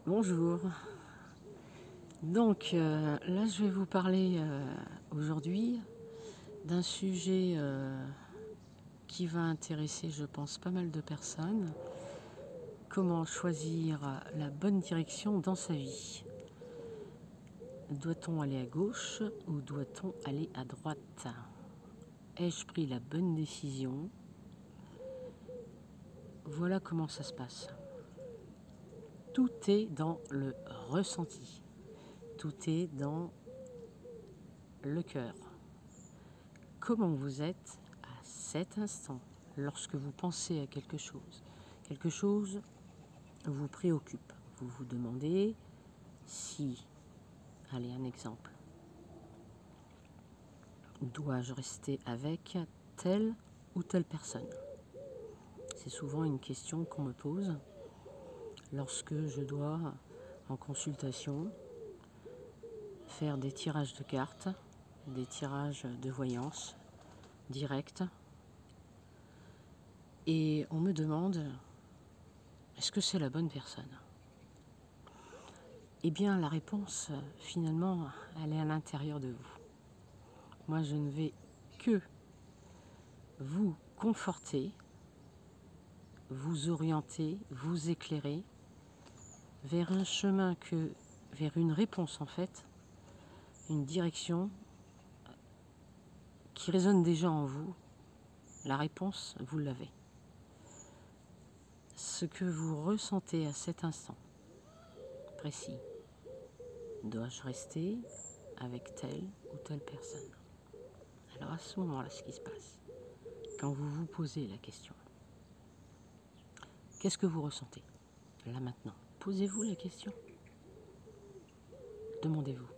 Bonjour. Donc là, je vais vous parler aujourd'hui d'un sujet qui va intéresser, je pense, pas mal de personnes. Comment choisir la bonne direction dans sa vie? Doit-on aller à gauche ou doit-on aller à droite? Ai-je pris la bonne décision? Voilà comment ça se passe. Tout est dans le ressenti. Tout est dans le cœur. Comment vous êtes à cet instant lorsque vous pensez à quelque chose vous préoccupe. Vous vous demandez si, allez, un exemple, dois-je rester avec telle ou telle personne? C'est souvent une question qu'on me pose lorsque je dois, en consultation, faire des tirages de cartes, des tirages de voyance directs. Et on me demande, est-ce que c'est la bonne personne? Eh bien, la réponse, finalement, elle est à l'intérieur de vous. Moi, je ne vais que vous conforter, vous orienter, vous éclairer vers un chemin vers une réponse en fait, une direction qui résonne déjà en vous. La réponse, vous l'avez. Ce que vous ressentez à cet instant précis, dois-je rester avec telle ou telle personne? Alors à ce moment-là, ce qui se passe, quand vous vous posez la question, qu'est-ce que vous ressentez là maintenant? Posez-vous la question. Demandez-vous,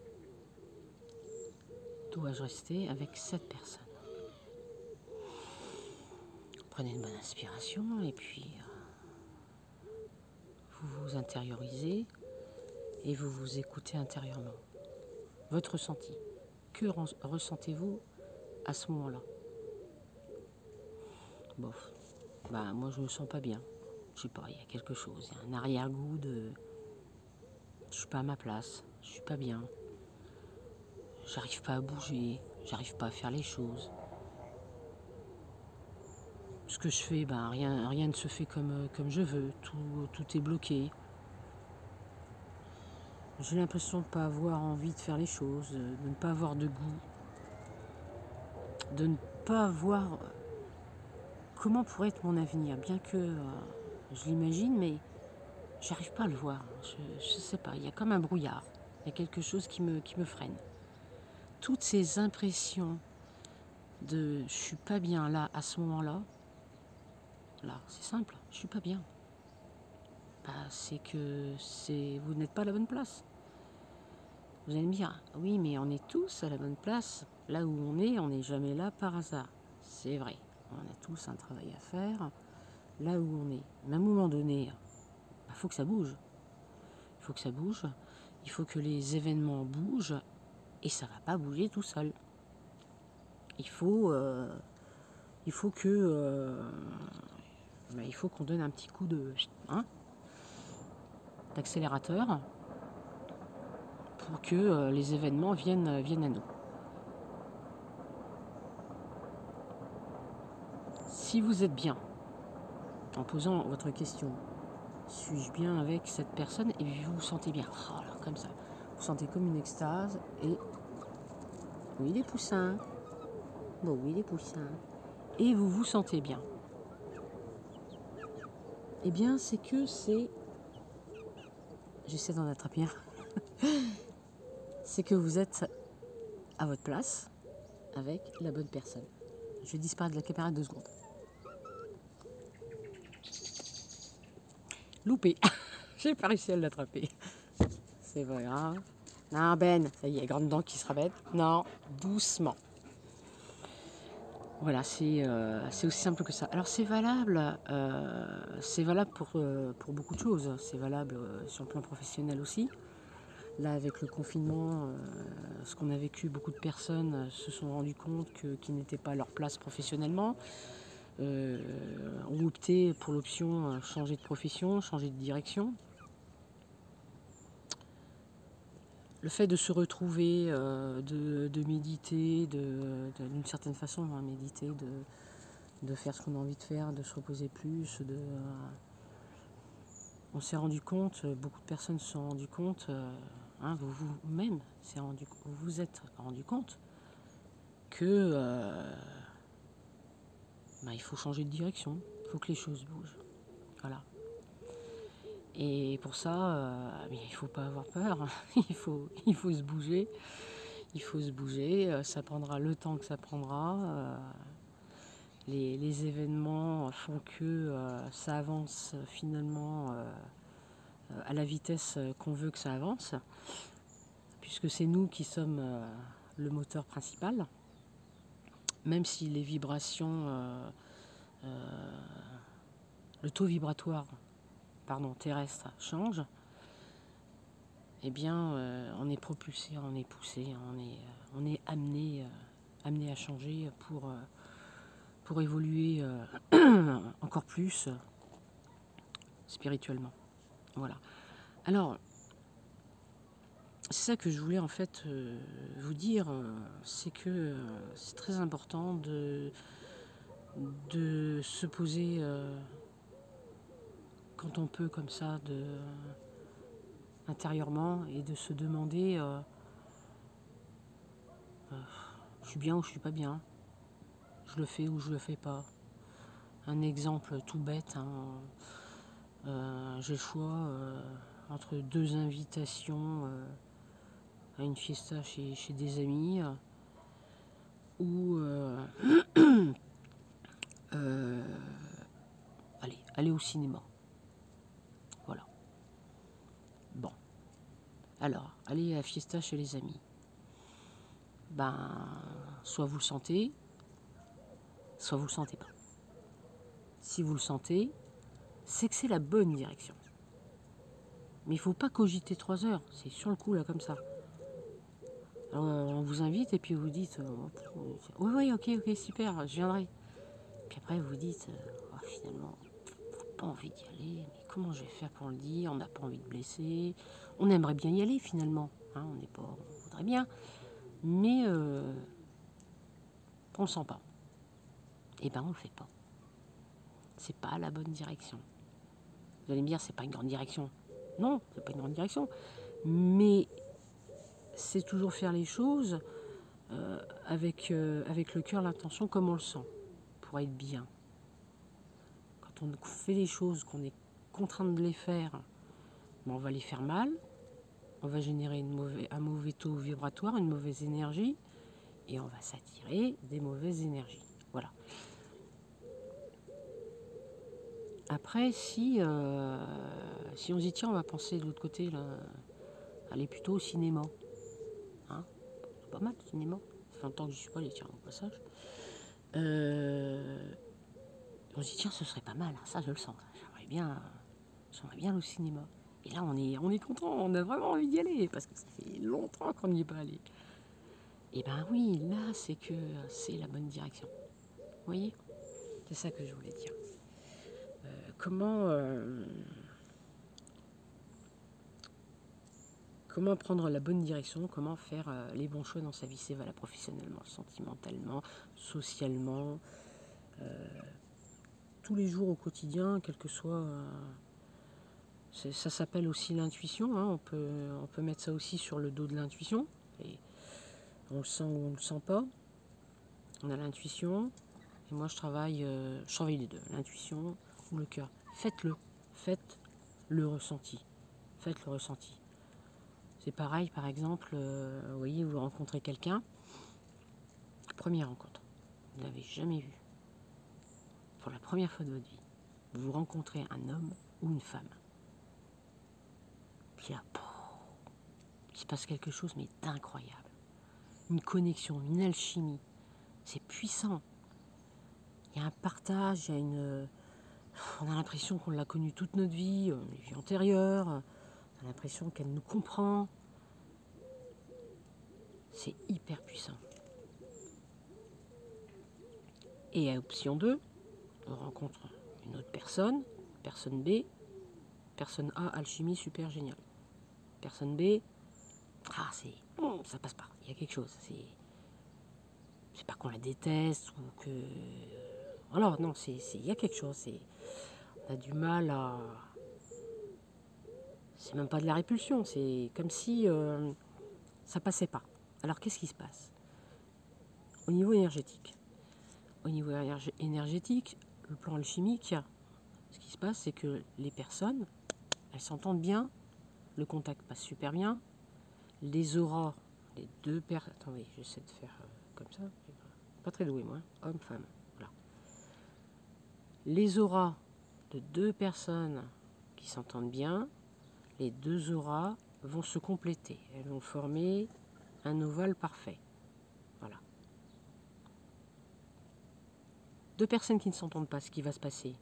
dois-je rester avec cette personne? Prenez une bonne inspiration et puis vous vous intériorisez et vous vous écoutez intérieurement. Votre ressenti. Que ressentez-vous à ce moment-là? Bof. Bah, moi, je me sens pas bien. Je sais pas, il y a quelque chose. Il y a un arrière-goût de... Je suis pas à ma place. Je suis pas bien. J'arrive pas à bouger. J'arrive pas à faire les choses. Ce que je fais, ben, rien ne se fait comme je veux. Tout est bloqué. J'ai l'impression de ne pas avoir envie de faire les choses, de ne pas avoir de goût, de ne pas voir comment pourrait être mon avenir, bien que je l'imagine, mais j'arrive pas à le voir. Je sais pas, il y a comme un brouillard, il y a quelque chose qui me freine. Toutes ces impressions de je suis pas bien là, à ce moment-là, là, c'est simple, je suis pas bien. Bah, c'est que vous n'êtes pas à la bonne place. Vous allez me dire, oui, mais on est tous à la bonne place. Là où on n'est jamais là par hasard. C'est vrai, on a tous un travail à faire. Là où on est. Mais à un moment donné, il faut que ça bouge. Il faut que ça bouge. Il faut que les événements bougent. Et ça ne va pas bouger tout seul. Il faut qu'on donne un petit coup d'accélérateur pour que les événements viennent à nous. Si vous êtes bien, en posant votre question, suis-je bien avec cette personne? Et vous vous sentez bien, oh là, comme ça. Vous sentez comme une extase et... Oui, les poussins. Bon, oui, les poussins. Et vous vous sentez bien. Eh bien, c'est que c'est... J'essaie d'en attraper un. C'est que vous êtes à votre place avec la bonne personne. Je vais disparaître de la caméra 2 secondes. Loupé. J'ai pas réussi à l'attraper. C'est pas grave. Non, Ben, ça y est, grande dent qui se rabaisse. Non, doucement. Voilà, c'est aussi simple que ça. Alors c'est valable pour beaucoup de choses. C'est valable sur le plan professionnel aussi. Là, avec le confinement, ce qu'on a vécu, beaucoup de personnes se sont rendues compte qu'ils n'étaient pas à leur place professionnellement. Ont opté pour l'option changer de profession, changer de direction. le fait de se retrouver, de méditer, d'une certaine façon, hein, méditer, de faire ce qu'on a envie de faire, de se reposer plus, on s'est rendu compte, beaucoup de personnes se sont rendues compte, hein, vous-même vous vous êtes rendu compte que il faut changer de direction, il faut que les choses bougent. Voilà. Et pour ça, il ne faut pas avoir peur, il faut se bouger, ça prendra le temps que ça prendra. Les événements font que ça avance finalement à la vitesse qu'on veut que ça avance, puisque c'est nous qui sommes le moteur principal, même si les vibrations, le taux vibratoire terrestre change, eh bien on est propulsé, on est poussé, on est amené à changer pour évoluer encore plus spirituellement. Voilà. Alors, c'est ça que je voulais en fait vous dire, c'est que c'est très important de se poser quand on peut comme ça, intérieurement, et de se demander je suis bien ou je suis pas bien, je le fais ou je le fais pas. Un exemple tout bête, hein, j'ai le choix entre 2 invitations à une fiesta chez des amis ou aller au cinéma. Voilà. Bon. Alors, aller à la fiesta chez les amis. Soit vous le sentez, soit vous le sentez pas. Si vous le sentez, c'est que c'est la bonne direction. Mais il ne faut pas cogiter 3 heures, c'est sur le coup là comme ça. Alors, on vous invite et puis vous dites oui, ok, super, je viendrai. Puis après vous dites finalement, pas envie d'y aller, mais comment je vais faire pour le dire, on n'a pas envie de blesser, on aimerait bien y aller finalement, hein, on voudrait bien, mais on le sent pas. Et on le fait pas. C'est pas la bonne direction. Vous allez me dire, c'est pas une grande direction. Non, c'est pas une grande direction. Mais c'est toujours faire les choses avec le cœur, l'intention, comme on le sent, pour être bien. Quand on fait les choses, qu'on est contraint de les faire, on va les faire mal, on va générer un mauvais taux vibratoire, une mauvaise énergie, et on va s'attirer des mauvaises énergies. Voilà. Après, si on se dit, tiens, on va penser de l'autre côté, là, aller plutôt au cinéma. Hein, c'est pas mal le cinéma. Ça fait longtemps que je suis pas allé, tiens, au passage. On se dit, tiens, ce serait pas mal, hein, ça je le sens. J'aimerais bien aller au cinéma. Et là, on est content, on a vraiment envie d'y aller, parce que ça fait longtemps qu'on n'y est pas allé. Et oui, là, c'est que c'est la bonne direction. Vous voyez? C'est ça que je voulais dire. Comment prendre la bonne direction, comment faire les bons choix dans sa vie, c'est valable professionnellement, sentimentalement, socialement, tous les jours au quotidien, quel que soit. Ça s'appelle aussi l'intuition, hein, on peut mettre ça aussi sur le dos de l'intuition. Et on le sent ou on ne le sent pas. On a l'intuition, et moi je travaille les deux, l'intuition ou le cœur. Faites le ressenti. Faites le ressenti. C'est pareil, par exemple, vous voyez, vous rencontrez quelqu'un, première rencontre, vous ne l'avez jamais vu. Pour la première fois de votre vie, vous rencontrez un homme ou une femme. Puis là, il se passe quelque chose, mais d'incroyable. Une connexion, une alchimie. C'est puissant. Il y a un partage, on a l'impression qu'on l'a connue toute notre vie, les vies antérieures. On a l'impression qu'elle nous comprend. C'est hyper puissant. Et à option 2, on rencontre une autre personne B, personne A, alchimie, super génial. Personne B, Ah, ça passe pas. Il y a quelque chose. C'est pas qu'on la déteste ou que... voilà, non, il y a quelque chose. On a du mal à... C'est même pas de la répulsion. C'est comme si ça passait pas. Alors, qu'est-ce qui se passe? Au niveau énergétique. Au niveau énergétique, le plan alchimique, ce qui se passe, c'est que les personnes, elles s'entendent bien, le contact passe super bien, les auras, les deux personnes... Attendez, j'essaie de faire comme ça. Pas très doué, moi. Homme, femme. Voilà. Les auras de deux personnes qui s'entendent bien, les deux auras vont se compléter. Elles vont former un ovale parfait. Voilà. Deux personnes qui ne s'entendent pas, ce qui va se passer?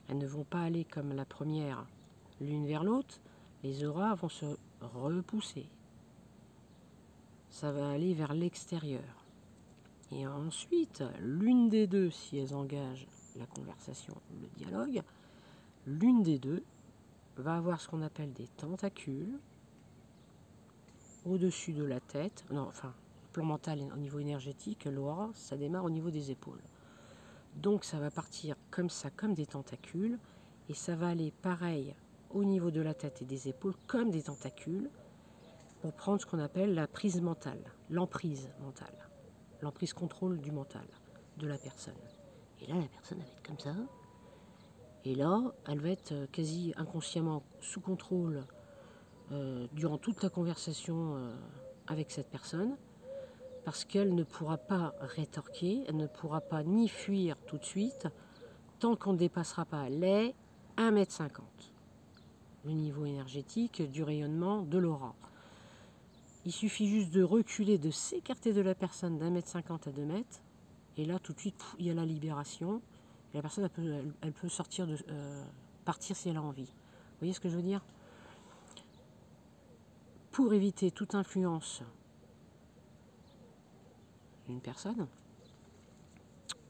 Elles ne vont pas aller comme la première, l'une vers l'autre. Les auras vont se repousser. Ça va aller vers l'extérieur. Et ensuite, l'une des deux, si elles engagent la conversation, le dialogue, l'une des deux va avoir ce qu'on appelle des tentacules au-dessus de la tête. Non, enfin, plan mental au niveau énergétique, l'aura, ça démarre au niveau des épaules. Donc ça va partir comme ça, comme des tentacules, et ça va aller pareil au niveau de la tête et des épaules, comme des tentacules, pour prendre ce qu'on appelle la prise mentale, l'emprise mentale, l'emprise contrôle du mental de la personne. Et là, la personne va être comme ça, et là, elle va être quasi inconsciemment sous contrôle durant toute la conversation avec cette personne, parce qu'elle ne pourra pas rétorquer, elle ne pourra pas ni fuir tout de suite, tant qu'on ne dépassera pas les 1,50 m, le niveau énergétique du rayonnement de l'aura. Il suffit juste de reculer, de s'écarter de la personne d'1,50 m à 2 mètres, et là tout de suite il y a la libération, et la personne elle peut sortir partir si elle a envie. Vous voyez ce que je veux dire? Pour éviter toute influence d'une personne,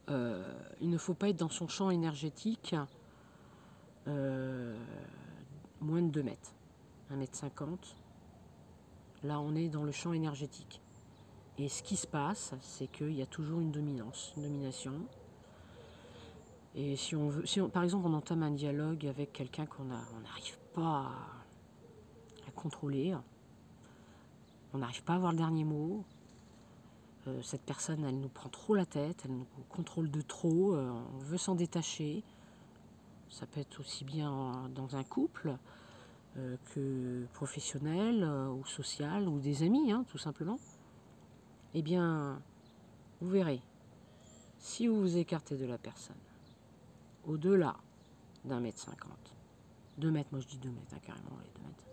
il ne faut pas être dans son champ énergétique moins de 2 mètres, 1,50 m. Là, on est dans le champ énergétique. Et ce qui se passe, c'est qu'il y a toujours une dominance, une domination. Et si on veut, par exemple, on entame un dialogue avec quelqu'un qu'on n'arrive pas à contrôler, on n'arrive pas à avoir le dernier mot, cette personne, elle nous prend trop la tête, elle nous contrôle de trop, on veut s'en détacher. Ça peut être aussi bien dans un couple que professionnel ou social ou des amis, tout simplement. Eh bien, vous verrez, si vous vous écartez de la personne, au-delà d'1,50 m, 2 mètres, moi je dis 2 mètres, carrément, les 2 mètres,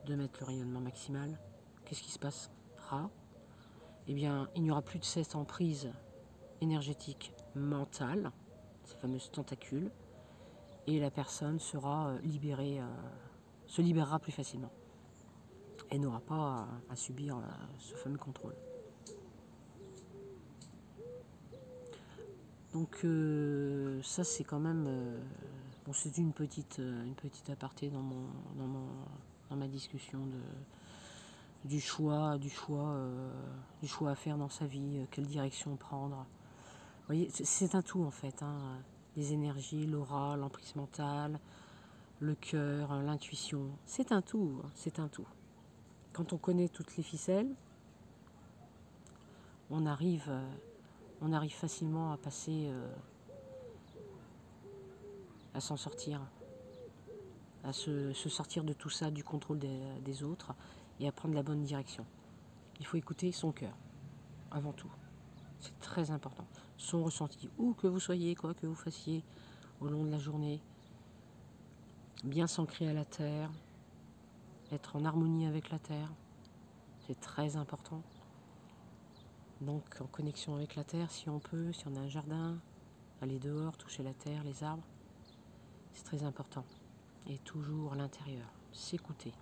2 mètres le rayonnement maximal, qu'est-ce qui se passera? Eh bien, il n'y aura plus de cette emprise énergétique mentale, ces fameuses tentacules, et la personne sera libérée, se libérera plus facilement. Elle n'aura pas à subir ce fameux contrôle. Donc ça c'est quand même bon, c'est une petite aparté dans ma discussion du choix à faire dans sa vie, quelle direction prendre. Vous voyez, c'est un tout en fait, les énergies, l'aura, l'emprise mentale, le cœur, l'intuition, c'est un tout, c'est un tout. Quand on connaît toutes les ficelles, on arrive facilement à passer, à s'en sortir, à se sortir de tout ça, du contrôle des autres, et à prendre la bonne direction. Il faut écouter son cœur, avant tout. C'est très important. Son ressenti, où que vous soyez, quoi que vous fassiez au long de la journée, bien s'ancrer à la terre, être en harmonie avec la terre, c'est très important. Donc en connexion avec la terre, si on peut, si on a un jardin, aller dehors, toucher la terre, les arbres, c'est très important. Et toujours à l'intérieur, s'écouter.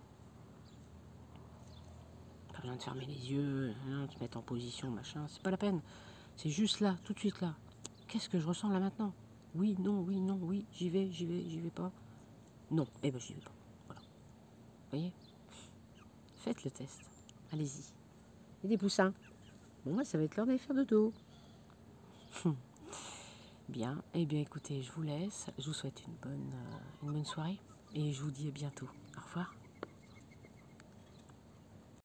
Pas besoin de fermer les yeux, de se mettre en position, machin, c'est pas la peine. C'est juste là, tout de suite là. Qu'est-ce que je ressens là maintenant? Oui, non, oui, j'y vais pas. Non, eh ben j'y vais pas. Voilà. Vous voyez? Faites le test. allez-y. Et des poussins. Bon, ça va être l'heure d'aller faire dodo. Bien, eh bien écoutez, je vous laisse. Je vous souhaite une bonne soirée et je vous dis à bientôt. Au revoir.